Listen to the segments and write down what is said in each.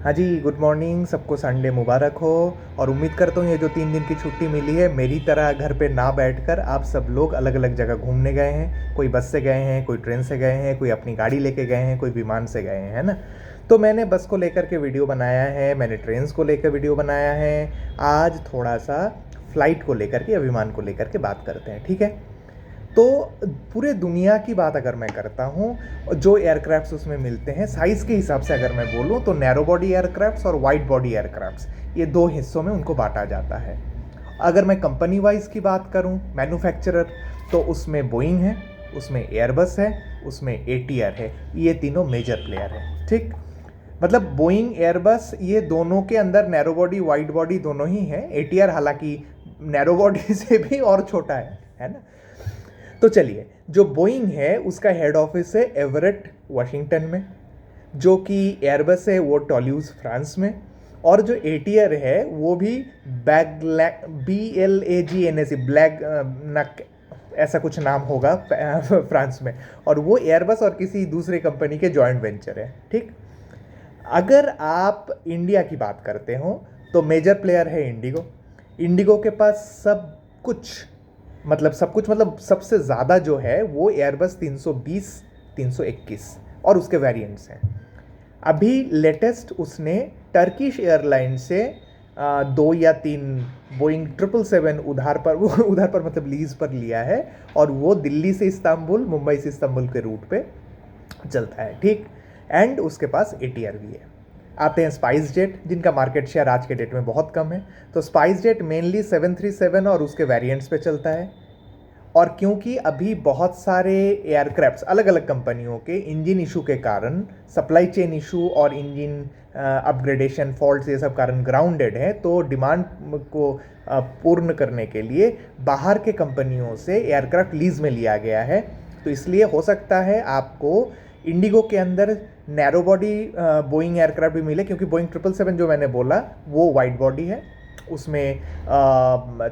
हाँ जी, good morning. सबको Sunday मुबारक हो। और उम्मीद करता हूँ ये जो 3 दिन की छुट्टी मिली है, मेरी तरह घर पे ना बैठकर आप सब लोग अलग अलग जगह घूमने गए हैं। कोई बस से गए हैं, कोई ट्रेन से गए हैं, कोई अपनी गाड़ी लेके गए हैं, कोई विमान से गए हैं, है ना। तो मैंने बस को लेकर के वीडियो बनाया है, मैंने ट्रेन्स को लेकर वीडियो बनाया है। आज थोड़ा सा फ्लाइट को लेकर के या विमान को लेकर के बात करते हैं, ठीक है। तो पूरे दुनिया की बात अगर मैं करता हूँ, जो एयरक्राफ्ट्स उसमें मिलते हैं साइज़ के हिसाब से अगर मैं बोलूँ तो नैरो बॉडी एयरक्राफ्ट्स और वाइड बॉडी एयरक्राफ्ट्स, ये दो हिस्सों में उनको बांटा जाता है। अगर मैं कंपनी वाइज की बात करूँ, मैन्युफैक्चरर, तो उसमें बोइंग है, उसमें एयरबस है, उसमें एटीआर है। ये तीनों मेजर प्लेयर हैं, ठीक। मतलब बोइंग, एयरबस, ये दोनों के अंदर नैरो बॉडी वाइड बॉडी दोनों ही हैं। एटीआर हालांकि नैरो बॉडी से भी और छोटा है ना। तो चलिए, जो बोइंग है उसका हेड ऑफिस है एवरेट वाशिंगटन में, जो कि एयरबस है वो टॉल्यूज फ्रांस में, और जो एटीआर है वो भी BLAGNAC, ब्लैक नक, ऐसा कुछ नाम होगा फ्रांस में। और वो एयरबस और किसी दूसरी कंपनी के जॉइंट वेंचर है, ठीक। अगर आप इंडिया की बात करते हो तो मेजर प्लेयर है इंडिगो। इंडिगो के पास सब कुछ, मतलब सब कुछ, मतलब सबसे ज़्यादा जो है वो एयरबस 320, 321 और उसके वेरिएंट्स हैं। अभी लेटेस्ट उसने टर्किश एयरलाइन से 2 या 3 बोइंग 777 उधार पर मतलब लीज पर लिया है, और वो दिल्ली से इस्तांबुल, मुंबई से इस्तांबुल के रूट पे चलता है, ठीक। एंड उसके पास एटीआर भी है। आते हैं स्पाइस जेट, जिनका मार्केट शेयर आज के डेट में बहुत कम है। तो स्पाइस जेट मेनली 737 और उसके वेरिएंट्स पे चलता है। और क्योंकि अभी बहुत सारे एयरक्राफ्ट्स अलग अलग कंपनियों के इंजन इशू के कारण, सप्लाई चेन इशू और इंजन अपग्रेडेशन फॉल्ट्स, ये सब कारण ग्राउंडेड है, तो डिमांड को पूर्ण करने के लिए बाहर के कंपनियों से एयरक्राफ्ट लीज में लिया गया है। तो इसलिए हो सकता है आपको इंडिगो के अंदर नैरो बॉडी बोइंग एयरक्राफ्ट भी मिले, क्योंकि बोइंग 777 जो मैंने बोला वो वाइड बॉडी है, उसमें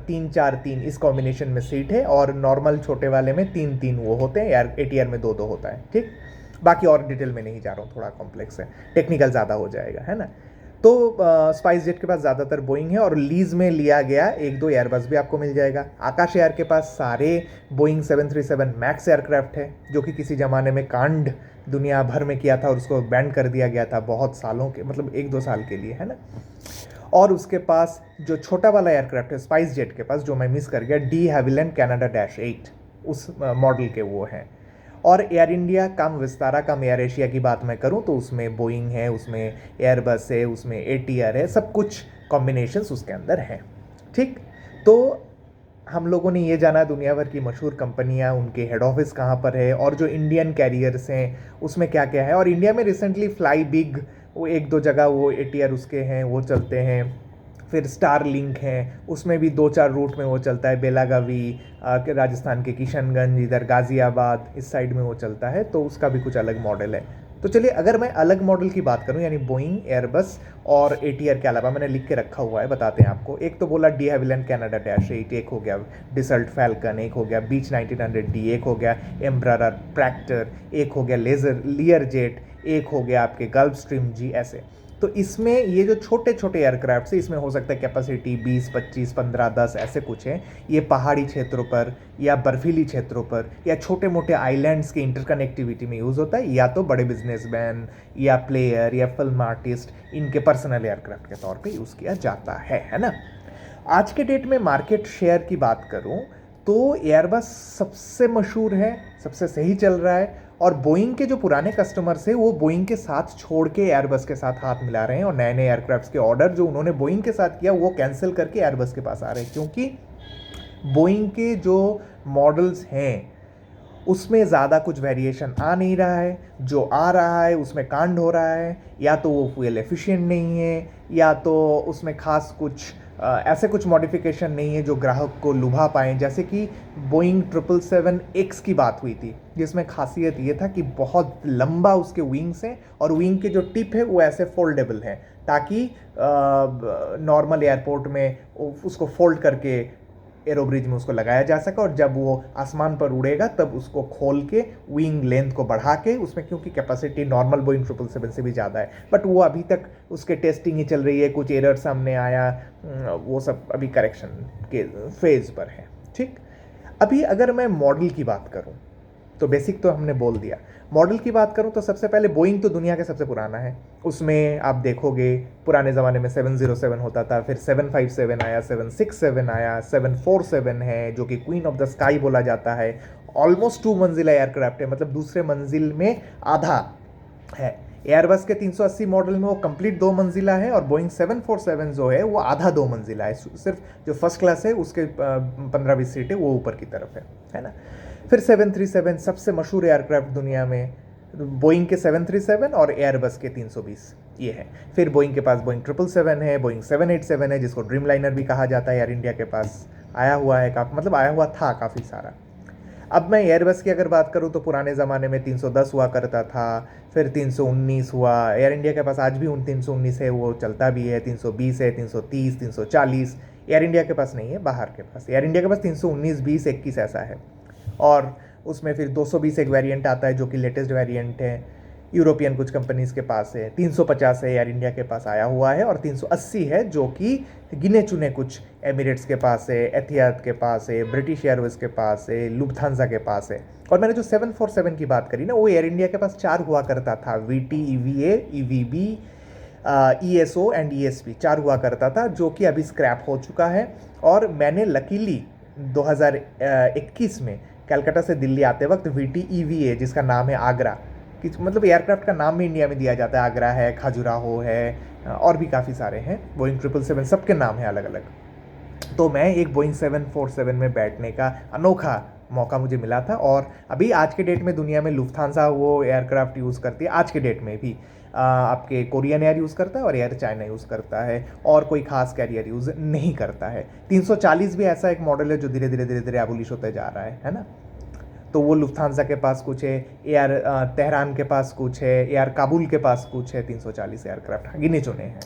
3-4-3 इस कॉम्बिनेशन में सीट है, और नॉर्मल छोटे वाले में 3-3 वो होते हैं, यार एटीआर में 2-2 होता है, ठीक। बाकी और डिटेल में नहीं जा रहा हूँ, थोड़ा कॉम्प्लेक्स है, टेक्निकल ज़्यादा हो जाएगा, है ना। तो स्पाइस जेट के पास ज़्यादातर बोइंग है, और लीज में लिया गया 1-2 एयरबस भी आपको मिल जाएगा। आकाश एयर के पास सारे बोइंग 737 मैक्स एयरक्राफ्ट है, जो कि किसी ज़माने में कांड दुनिया भर में किया था और उसको बैन कर दिया गया था बहुत सालों के, मतलब 1-2 साल के लिए, है ना। और उसके पास जो छोटा वाला एयरक्राफ्ट है स्पाइस जेट के पास, जो मैं मिस कर गया, डी हैविलैंड कैनाडा -8, उस मॉडल के वो हैं। और एयर इंडिया कम विस्तारा कम एयर एशिया की बात मैं करूं तो उसमें बोइंग है, उसमें एयरबस है, उसमें एटीआर है, सब कुछ कॉम्बिनेशंस उसके अंदर हैं, ठीक। तो हम लोगों ने ये जाना दुनिया भर की मशहूर कंपनियां, उनके हेड ऑफिस कहाँ पर है, और जो इंडियन कैरियर्स हैं उसमें क्या क्या है। और इंडिया में रिसेंटली फ्लाई बिग, वो 1-2 जगह वो एटीआर उसके हैं, वो चलते हैं। फिर स्टार लिंक है, उसमें भी 2-4 रूट में वो चलता है, बेलागावी, राजस्थान के किशनगंज, इधर गाज़ियाबाद, इस साइड में वो चलता है, तो उसका भी कुछ अलग मॉडल है। तो चलिए, अगर मैं अलग मॉडल की बात करूं, यानी बोइंग, एयरबस और एटीआर के अलावा, मैंने लिख के रखा हुआ है, बताते हैं आपको। एक तो बोला डी हैविलैंड कैनाडा -8, एक हो गया डिसल्ट फैल्कन, एक हो गया बीच 1900D, एक हो गया एम्ब्रार प्रैक्टर, एक हो गया लियर जेट, एक हो गया आपके गल्फ स्ट्रीम जी, ऐसे। तो इसमें ये जो छोटे छोटे एयरक्राफ्ट है, इसमें हो सकता है कैपेसिटी 20, 25, 15, 10 ऐसे कुछ हैं। ये पहाड़ी क्षेत्रों पर या बर्फीली क्षेत्रों पर या छोटे मोटे आइलैंड्स के इंटरकनेक्टिविटी में यूज़ होता है, या तो बड़े बिजनेसमैन या प्लेयर या फिल्म आर्टिस्ट, इनके पर्सनल एयरक्राफ्ट के तौर पे यूज़ किया जाता है ना। आज के डेट में मार्केट शेयर की बात करूं तो एयरबस सबसे मशहूर है, सबसे सही चल रहा है। और बोइंग के जो पुराने कस्टमर्स हैं वो बोइंग के साथ छोड़ के एयरबस के साथ हाथ मिला रहे हैं, और नए नए एयरक्राफ्ट्स के ऑर्डर जो उन्होंने बोइंग के साथ किया वो कैंसिल करके एयरबस के पास आ रहे हैं, क्योंकि बोइंग के जो मॉडल्स हैं उसमें ज़्यादा कुछ वेरिएशन आ नहीं रहा है, जो आ रहा है उसमें कांड हो रहा है, या तो वो फ्यूल एफिशिएंट नहीं है, या तो उसमें खास कुछ ऐसे कुछ मॉडिफिकेशन नहीं है जो ग्राहक को लुभा पाएँ। जैसे कि बोइंग 777X की बात हुई थी, जिसमें खासियत ये था कि बहुत लंबा उसके विंग्स हैं, और विंग के जो टिप है वो ऐसे फोल्डेबल है, ताकि नॉर्मल एयरपोर्ट में उसको फोल्ड करके एरो ब्रिज में उसको लगाया जा सके, और जब वो आसमान पर उड़ेगा तब उसको खोल के विंग लेंथ को बढ़ा के उसमें, क्योंकि कैपेसिटी नॉर्मल बोइंग 777 से भी ज़्यादा है, बट वो अभी तक उसके टेस्टिंग ही चल रही है, कुछ एरर सामने आया, वो सब अभी करेक्शन के फेज पर है। ठीक, अभी अगर मैं मॉडल की बात करूं तो बेसिक तो हमने बोल दिया। मॉडल की बात करूं तो सबसे पहले बोइंग तो दुनिया का सबसे पुराना है, उसमें आप देखोगे पुराने ज़माने में 707 होता था, फिर 757 आया, 767 आया, 747 है जो कि क्वीन ऑफ द स्काई बोला जाता है, ऑलमोस्ट 2 मंजिला एयरक्राफ्ट है, मतलब दूसरे मंजिल में आधा है। एयरबस के 380 मॉडल में वो कंप्लीट 2 मंजिला है, और बोइंग 747 जो है वो आधा 2 मंजिला है, सिर्फ जो फर्स्ट क्लास है उसके 15-20 सीटें वो ऊपर की तरफ है ना। फिर 737 सबसे मशहूर एयरक्राफ्ट दुनिया में, बोइंग के 737 और एयरबस के 320 ये है। फिर बोइंग के पास बोइंग 777 है, बोइंग 787 है जिसको ड्रीम लाइनर भी कहा जाता है, एयर इंडिया के पास आया हुआ है, मतलब आया हुआ था काफ़ी सारा। अब मैं एयरबस की अगर बात करूं तो पुराने ज़माने में 310 हुआ करता था, फिर 319 हुआ, एयर इंडिया के पास आज भी 319 है, वो चलता भी है, 320 है, 330, 340 एयर इंडिया के पास नहीं है, बाहर के पास। एयर इंडिया के पास 319, 20, 21 ऐसा है, और उसमें फिर 220 एक वेरिएंट आता है जो कि लेटेस्ट वेरिएंट है, यूरोपियन कुछ कंपनीज के पास है। 350 है एयर इंडिया के पास आया हुआ है, और 380 है जो कि गिने चुने कुछ एमिरेट्स के पास है, एथियाद के पास है, ब्रिटिश एयरवेज के पास है, लुफ्थांसा के पास है। और मैंने जो 747 की बात करी ना, वो एयर इंडिया के पास 4 हुआ करता था, VT, EVA, EVB, ESO and ESP 4 हुआ करता था, जो कि अभी स्क्रैप हो चुका है। और मैंने लकीली 2021 में कलकत्ता से दिल्ली आते वक्त VT EVA, जिसका नाम है आगरा, कि मतलब एयरक्राफ्ट का नाम भी इंडिया में दिया जाता है, आगरा है, खजुराहो है, और भी काफ़ी सारे हैं, बोइंग 777 सबके नाम है अलग अलग। तो मैं एक बोइंग 747 में बैठने का अनोखा मौका मुझे मिला था। और अभी आज के डेट में दुनिया में लुफ्थांसा वो एयरक्राफ्ट यूज़ करती है, आज के डेट में भी आपके कोरियन एयर यूज़ करता है और एयर चाइना यूज़ करता है, और कोई खास कैरियर यूज़ नहीं करता है। 340 भी ऐसा एक मॉडल है जो धीरे धीरे एबोलिश होते जा रहा है ना। तो वो लुफ्थांसा के पास कुछ है, एयर तेहरान के पास कुछ है, एयर काबुल के पास कुछ है, 340 एयरक्राफ्ट गिने चुने हैं।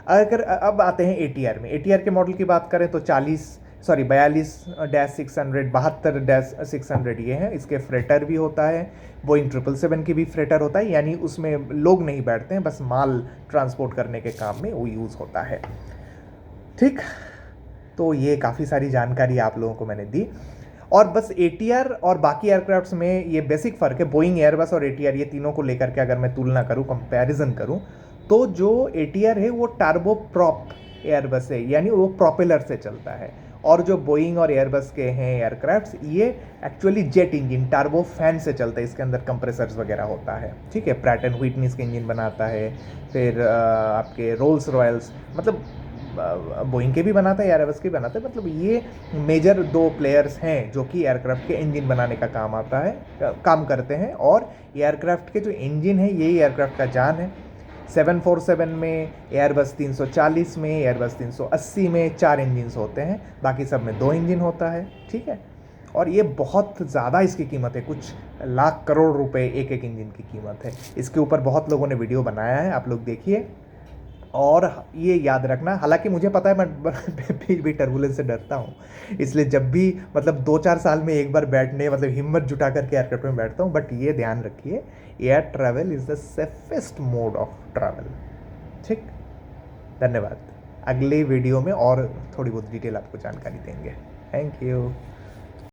अगर अब आते हैं ATR में, ATR के मॉडल की बात करें तो 42-600, 72-600 ये है। इसके फ्रेटर भी होता है, बोइंग 777 की भी फ्रेटर होता है, यानी उसमें लोग नहीं बैठते हैं, बस माल ट्रांसपोर्ट करने के काम में वो यूज़ होता है। ठीक, तो ये काफ़ी सारी जानकारी आप लोगों को मैंने दी। और बस ATR और बाकी एयरक्राफ्ट्स में ये बेसिक फ़र्क है, बोइंग, एयरबस और ATR ये तीनों को लेकर के अगर मैं तुलना करूँ, कंपैरिजन करूँ, तो जो ATR है वो टर्बो प्रॉप एयरबस है, यानी वो प्रोपेलर से चलता है। और जो बोइंग और एयरबस के हैं एयरक्राफ्ट्स, ये actually jet engine turbo fan से चलता है, इसके अंदर कंप्रेसर्स वगैरह होता है। ठीक है, प्रैट एंड व्हिटनी इसके इंजन बनाता है, फिर आपके रोल्स रॉयल्स, मतलब बोइंग के भी बनाता है, एयरबस के भी बनाता है, मतलब ये मेजर 2 प्लेयर्स हैं जो कि एयरक्राफ्ट के इंजन बनाने का काम करते हैं। और एयरक्राफ्ट के जो इंजन है यही एयरक्राफ्ट का जान है। 747 में, एयरबस 340 में, एयरबस 380 में 4 इंजन होते हैं, बाकी सब में 2 इंजन होता है। ठीक है, और ये बहुत ज़्यादा इसकी कीमत है, कुछ लाख करोड़ रुपए एक एक इंजन की कीमत है। इसके ऊपर बहुत लोगों ने वीडियो बनाया है, आप लोग देखिए। और ये याद रखना, हालांकि मुझे पता है मैं भी टर्बुलेंस से डरता हूँ, इसलिए जब भी मतलब 2-4 साल में एक बार बैठने, मतलब हिम्मत जुटा करके एयरक्राफ्ट में बैठता हूँ। बट ये ध्यान रखिए, air travel is the safest mode of travel. ठीक, धन्यवाद। अगले वीडियो में और थोड़ी बहुत डिटेल आपको जानकारी देंगे। Thank you.